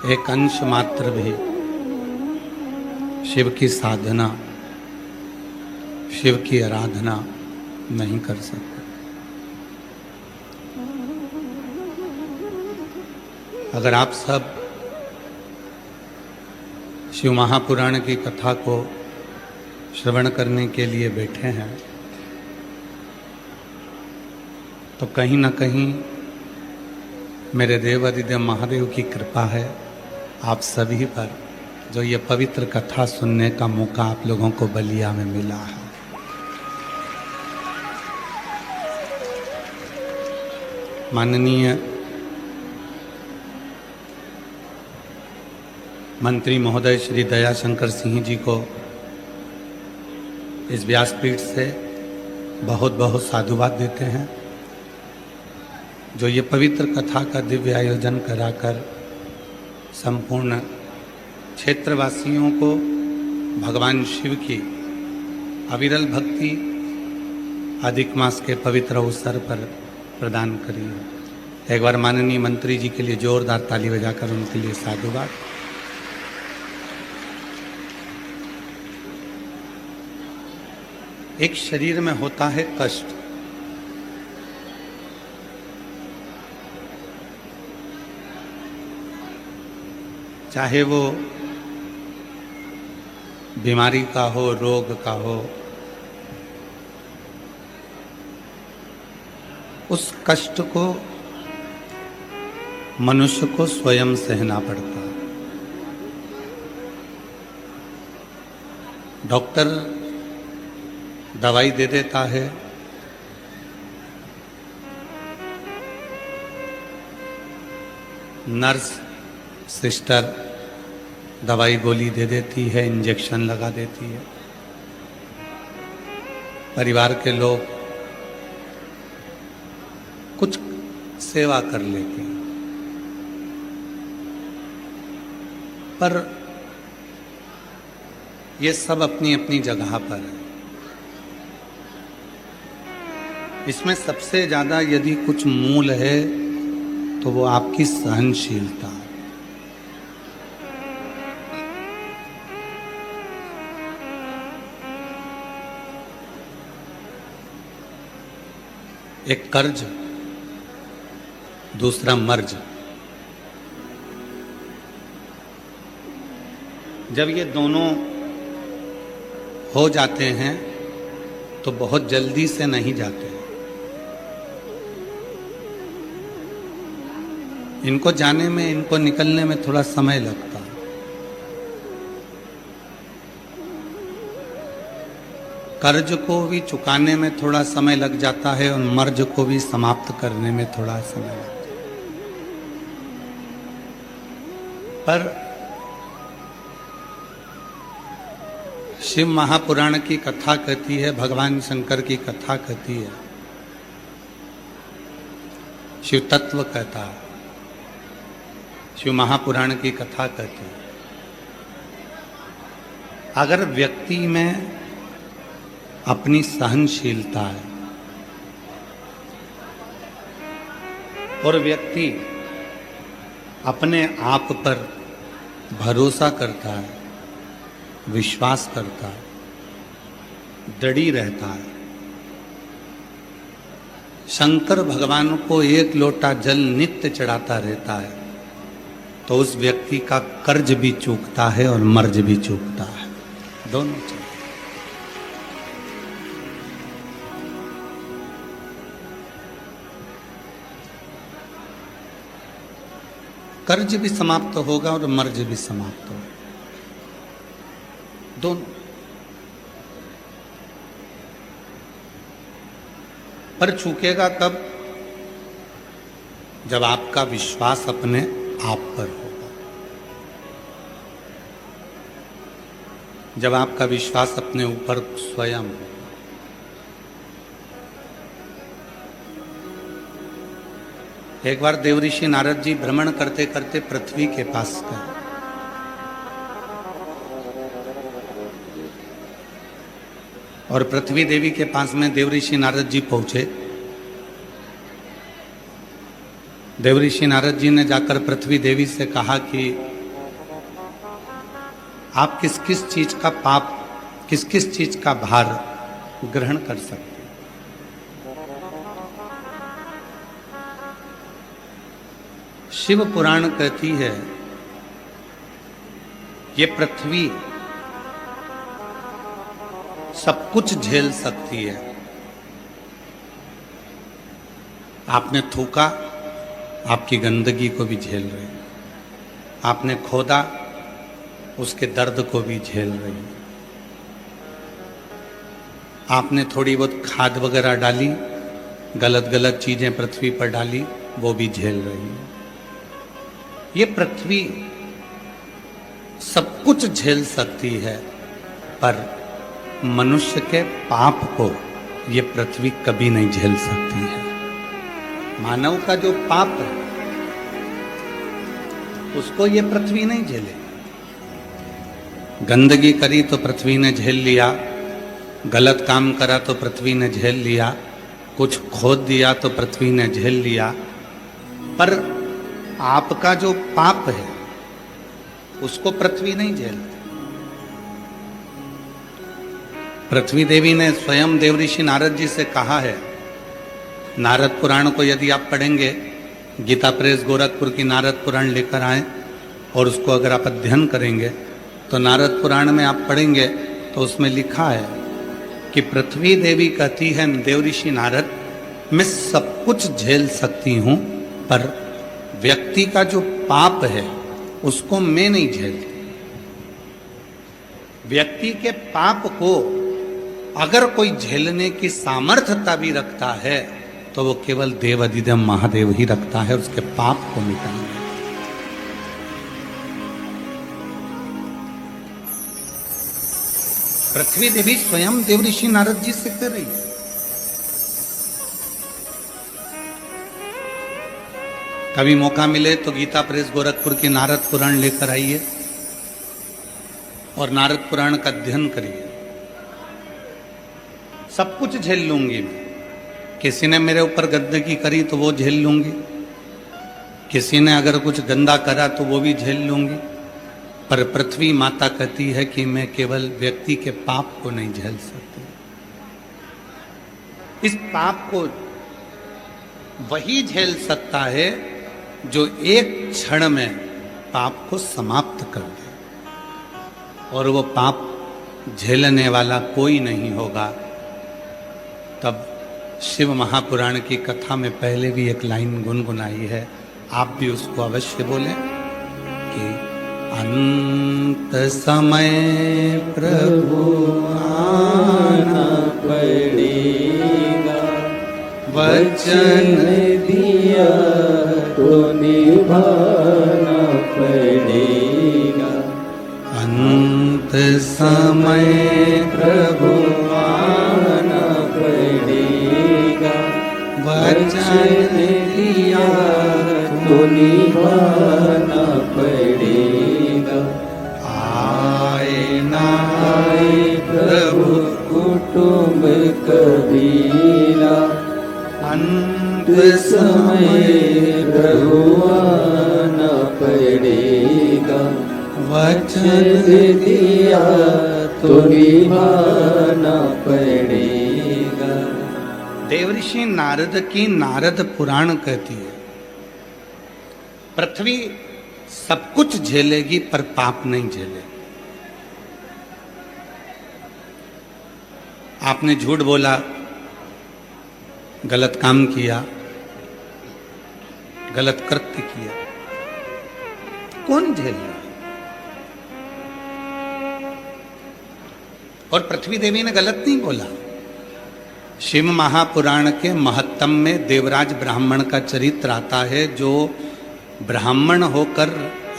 एक अंश मात्र भी शिव की साधना, शिव की आराधना नहीं कर सकते। अगर आप सब शिव महापुराण की कथा को श्रवण करने के लिए बैठे हैं तो कहीं ना कहीं मेरे देव अधिदेव महादेव की कृपा है आप सभी पर, जो ये पवित्र कथा सुनने का मौका आप लोगों को बलिया में मिला है। माननीय मंत्री महोदय श्री दयाशंकर सिंह जी को इस व्यासपीठ से बहुत बहुत साधुवाद देते हैं, जो ये पवित्र कथा का दिव्य आयोजन कराकर संपूर्ण क्षेत्रवासियों को भगवान शिव की अविरल भक्ति अधिक मास के पवित्र अवसर पर प्रदान करी है। एक बार माननीय मंत्री जी के लिए जोरदार ताली बजाकर उनके लिए साधुवाद। एक शरीर में होता है कष्ट, चाहे वो बीमारी का हो, रोग का हो, उस कष्ट को मनुष्य को स्वयं सहना पड़ता है। डॉक्टर दवाई दे देता है, नर्स सिस्टर दवाई गोली दे देती है, इंजेक्शन लगा देती है, परिवार के लोग कुछ सेवा कर लेते हैं, पर ये सब अपनी अपनी जगह पर है। इसमें सबसे ज्यादा यदि कुछ मूल है तो वो आपकी सहनशीलता है। एक कर्ज, दूसरा मर्ज। जब ये दोनों हो जाते हैं तो बहुत जल्दी से नहीं जाते। इनको जाने में, इनको निकलने में थोड़ा समय लगता है। कर्ज को भी चुकाने में थोड़ा समय लग जाता है और मर्ज को भी समाप्त करने में थोड़ा समय लगता है। पर शिव महापुराण की कथा कहती है, भगवान शंकर की कथा कहती है, शिव तत्व कहता है, शिव महापुराण की कथा कहती है, अगर व्यक्ति में अपनी सहनशीलता है और व्यक्ति अपने आप पर भरोसा करता है, विश्वास करता है, दृढ़ी रहता है, शंकर भगवान को एक लोटा जल नित्य चढ़ाता रहता है, तो उस व्यक्ति का कर्ज भी चूकता है और मर्ज भी चूकता है, दोनों चीज। कर्ज भी समाप्त होगा और मर्ज भी समाप्त होगा, दोनों। पर चूकेगा कब? जब आपका विश्वास अपने आप पर होगा, जब आपका विश्वास अपने ऊपर स्वयं होगा। एक बार देवऋषि नारद जी भ्रमण करते करते पृथ्वी के पास गए। और पृथ्वी देवी के पास में देवऋषि नारद जी पहुंचे। देवऋषि नारद जी ने जाकर पृथ्वी देवी से कहा कि आप किस किस चीज का पाप, किस किस चीज का भार ग्रहण कर सकते हैं। शिव पुराण कहती है ये पृथ्वी सब कुछ झेल सकती है। आपने थूका, आपकी गंदगी को भी झेल रही है। आपने खोदा, उसके दर्द को भी झेल रही है। आपने थोड़ी बहुत खाद वगैरह डाली, गलत गलत चीजें पृथ्वी पर डाली, वो भी झेल रही है। ये पृथ्वी सब कुछ झेल सकती है, पर मनुष्य के पाप को ये पृथ्वी कभी नहीं झेल सकती है। मानव का जो पाप है उसको ये पृथ्वी नहीं झेले। गंदगी करी तो पृथ्वी ने झेल लिया, गलत काम करा तो पृथ्वी ने झेल लिया, कुछ खोद दिया तो पृथ्वी ने झेल लिया, पर आपका जो पाप है उसको पृथ्वी नहीं झेलती। पृथ्वी देवी ने स्वयं देवऋषि नारद जी से कहा है, नारद पुराण को यदि आप पढ़ेंगे, गीता प्रेस गोरखपुर की नारद पुराण लेकर आए और उसको अगर आप अध्ययन करेंगे तो नारद पुराण में आप पढ़ेंगे तो उसमें लिखा है कि पृथ्वी देवी कहती है, देवऋषि नारद, मैं सब कुछ झेल सकती हूं, पर व्यक्ति का जो पाप है उसको मैं नहीं झेलती। व्यक्ति के पाप को अगर कोई झेलने की सामर्थ्यता भी रखता है तो वो केवल देव अधिदेव महादेव ही रखता है उसके पाप को मिटाने। पृथ्वी देवी स्वयं देवऋषि नारद जी से कह रही है। कभी मौका मिले तो गीता प्रेस गोरखपुर की नारद पुराण लेकर आइए और नारद पुराण का अध्ययन करिए। सब कुछ झेल लूंगी मैं। किसी ने मेरे ऊपर गंदगी करी तो वो झेल लूंगी, किसी ने अगर कुछ गंदा करा तो वो भी झेल लूंगी, पर पृथ्वी माता कहती है कि मैं केवल व्यक्ति के पाप को नहीं झेल सकती। इस पाप को वही झेल सकता है जो एक क्षण में पाप को समाप्त कर दे, और वो पाप झेलने वाला कोई नहीं होगा। तब शिव महापुराण की कथा में पहले भी एक लाइन गुनगुनाई है, आप भी उसको अवश्य बोलें कि अंत समय प्रभु आना पड़ेगा, वचन दिया तो निभाना पड़ेगा। अंत समय प्रभु आना पड़ेगा, वचन दिया तो निभाना पड़ेगा। आए ना आए प्रभु कुटुंब कबीला, अंत समय प्रभु आना पड़ेगा, वचन दिया तो निभाना पड़ेगा। देवऋषि नारद की नारद पुराण कहती है पृथ्वी सब कुछ झेलेगी पर पाप नहीं झेलेगी। आपने झूठ बोला, गलत काम किया, गलत कृत्य किया, कौन झेल रहा? और पृथ्वी देवी ने गलत नहीं बोला। शिव महापुराण के महत्तम में देवराज ब्राह्मण का चरित्र आता है, जो ब्राह्मण होकर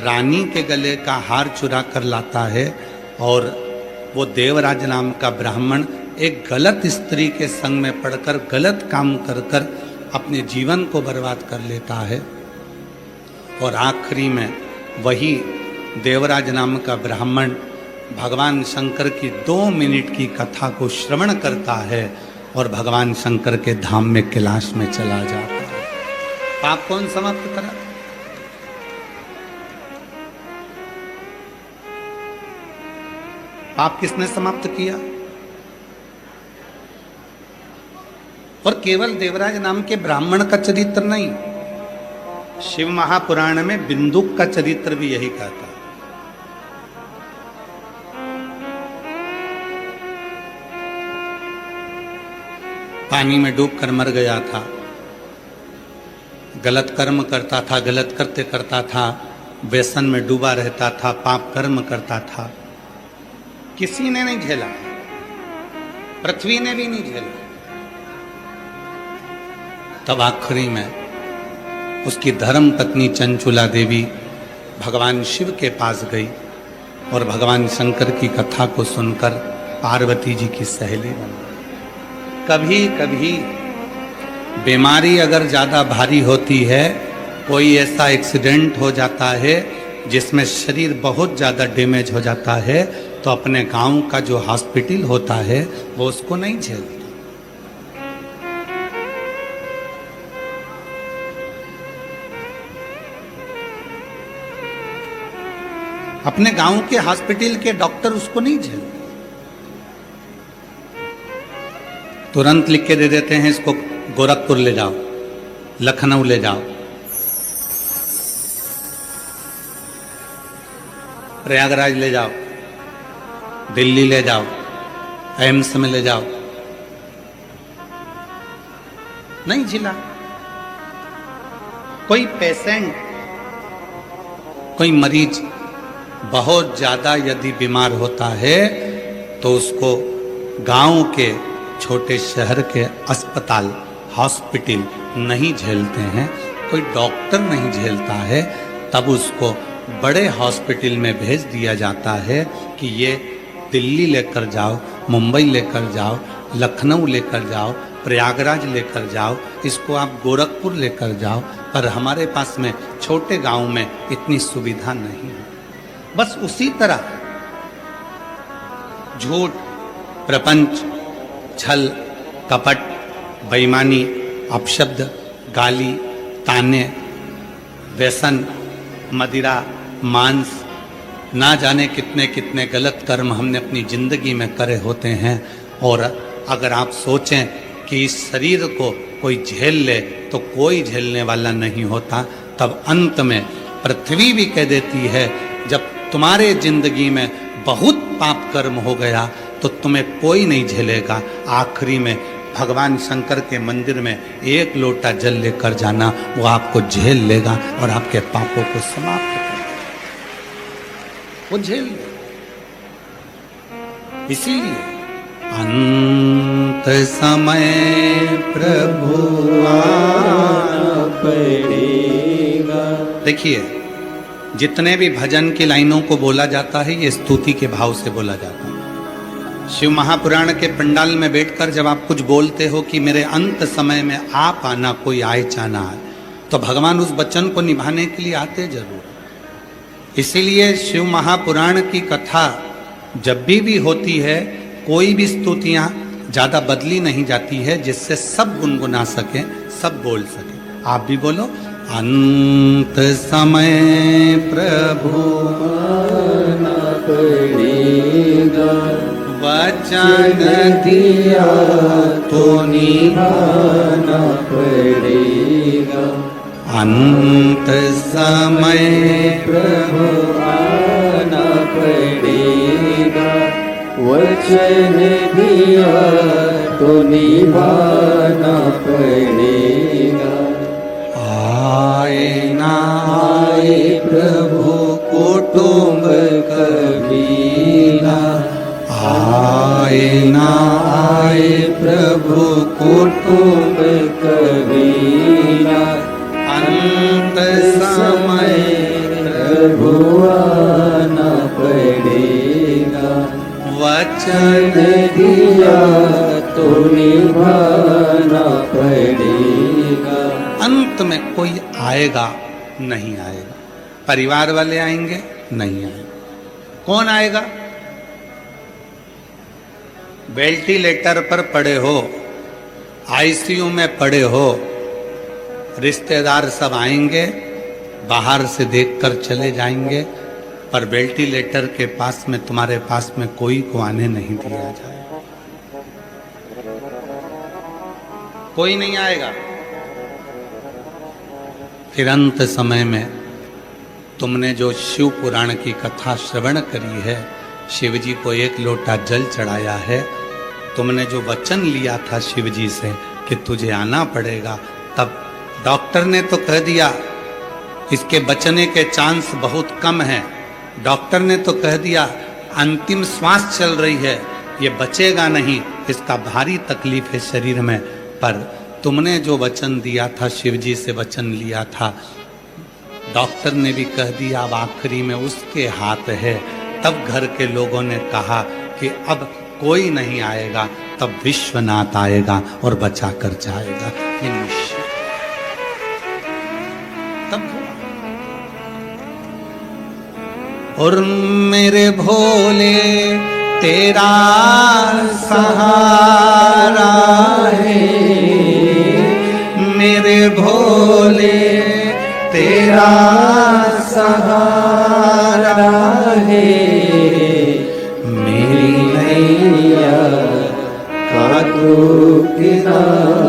रानी के गले का हार चुरा कर लाता है, और वो देवराज नाम का ब्राह्मण एक गलत स्त्री के संग में पड़कर गलत काम कर कर अपने जीवन को बर्बाद कर लेता है। और आखिरी में वही देवराज नाम का ब्राह्मण भगवान शंकर की 2 मिनट की कथा को श्रवण करता है और भगवान शंकर के धाम में कैलाश में चला जाता है। पाप कौन समाप्त करा? पाप किसने समाप्त किया? और केवल देवराज नाम के ब्राह्मण का चरित्र नहीं, शिव महापुराण में बिंदुक का चरित्र भी यही कहता है। पानी में डूबकर मर गया था, गलत कर्म करता था, गलत करते करता था, व्यसन में डूबा रहता था, पाप कर्म करता था। किसी ने नहीं झेला, पृथ्वी ने भी नहीं झेला। तब आखिरी में उसकी धर्म पत्नी चंचुला देवी भगवान शिव के पास गई और भगवान शंकर की कथा को सुनकर पार्वती जी की सहेली बन गई। कभी कभी बीमारी अगर ज़्यादा भारी होती है, कोई ऐसा एक्सीडेंट हो जाता है जिसमें शरीर बहुत ज़्यादा डैमेज हो जाता है, तो अपने गांव का जो हॉस्पिटल होता है वो उसको नहीं झेलता। अपने गांव के हॉस्पिटल के डॉक्टर उसको नहीं झेलते, तुरंत लिख के दे देते हैं इसको गोरखपुर ले जाओ, लखनऊ ले जाओ, प्रयागराज ले जाओ, दिल्ली ले जाओ, एम्स में ले जाओ। नहीं झिला। कोई पेशेंट, कोई मरीज बहुत ज्यादा यदि बीमार होता है तो उसको गांव के छोटे शहर के अस्पताल हॉस्पिटल नहीं झेलते हैं, कोई डॉक्टर नहीं झेलता है, तब उसको बड़े हॉस्पिटल में भेज दिया जाता है कि ये दिल्ली लेकर जाओ, मुंबई लेकर जाओ, लखनऊ लेकर जाओ, प्रयागराज लेकर जाओ, इसको आप गोरखपुर लेकर जाओ। पर हमारे पास में छोटे गांव में इतनी सुविधा नहीं है। बस उसी तरह झूठ, प्रपंच, छल, कपट, बेईमानी, अपशब्द, गाली, ताने, व्यसन, मदिरा, मांस, ना जाने कितने कितने गलत कर्म हमने अपनी जिंदगी में करे होते हैं। और अगर आप सोचें कि इस शरीर को कोई झेल ले तो कोई झेलने वाला नहीं होता, तब अंत में पृथ्वी भी कह देती है जब तुम्हारे जिंदगी में बहुत पाप कर्म हो गया तो तुम्हें कोई नहीं झेलेगा। आखिरी में भगवान शंकर के मंदिर में एक लोटा जल लेकर जाना, वो आपको झेल लेगा और आपके पापों को समाप्त कर देगा, वो झेल लेगा। इसीलिए अंत समय प्रभु आना पड़ेगा। देखिए, जितने भी भजन की लाइनों को बोला जाता है ये स्तुति के भाव से बोला जाता है। शिव महापुराण के पंडाल में बैठकर जब आप कुछ बोलते हो कि मेरे अंत समय में आप आना, कोई आए चाना है, तो भगवान उस वचन को निभाने के लिए आते जरूर। इसीलिए शिव महापुराण की कथा जब भी होती है, कोई भी स्तुतियां ज्यादा बदली नहीं जाती है, जिससे सब गुनगुना सके, सब बोल सके। आप भी बोलो, अंत समय प्रभु आना पड़ेगा, वचन दिया तो निभाना पड़ेगा। अंत समय प्रभु आना पड़ेगा, वचन दिया तो निभाना पड़ेगा। आए ना आए प्रभु कुटुंब कबीला, आए ना आए प्रभु कुटुंब कबीला, अंत समय प्रभु आना पड़ेगा, वचन दिया तो निभाना पड़ेगा। अंत में कोई आएगा नहीं आएगा, परिवार वाले आएंगे नहीं आएंगे, कौन आएगा? वेंटिलेटर पर पड़े हो, आईसीयू में पड़े हो, रिश्तेदार सब आएंगे, बाहर से देखकर चले जाएंगे, पर वेंटिलेटर के पास में तुम्हारे पास में कोई को आने नहीं दिया जाए, कोई नहीं आएगा। फिर अंत समय में तुमने जो शिव पुराण की कथा श्रवण करी है, शिव जी को 1 लोटा जल चढ़ाया है, तुमने जो वचन लिया था शिव जी से कि तुझे आना पड़ेगा, तब डॉक्टर ने तो कह दिया इसके बचने के चांस बहुत कम हैं, डॉक्टर ने तो कह दिया अंतिम श्वास चल रही है, ये बचेगा नहीं, इसका भारी तकलीफ है शरीर में। पर तुमने जो वचन दिया था, शिव जी से वचन लिया था, डॉक्टर ने भी कह दिया अब आखिरी में उसके हाथ है। तब घर के लोगों ने कहा कि अब कोई नहीं आएगा, तब विश्वनाथ आएगा और बचा कर जाएगा। ये निश्चय तब हुआ। और मेरे भोले तेरा सहारा है, मेरे भोले तेरा सहारा है, मेरी नैया का तू किनारा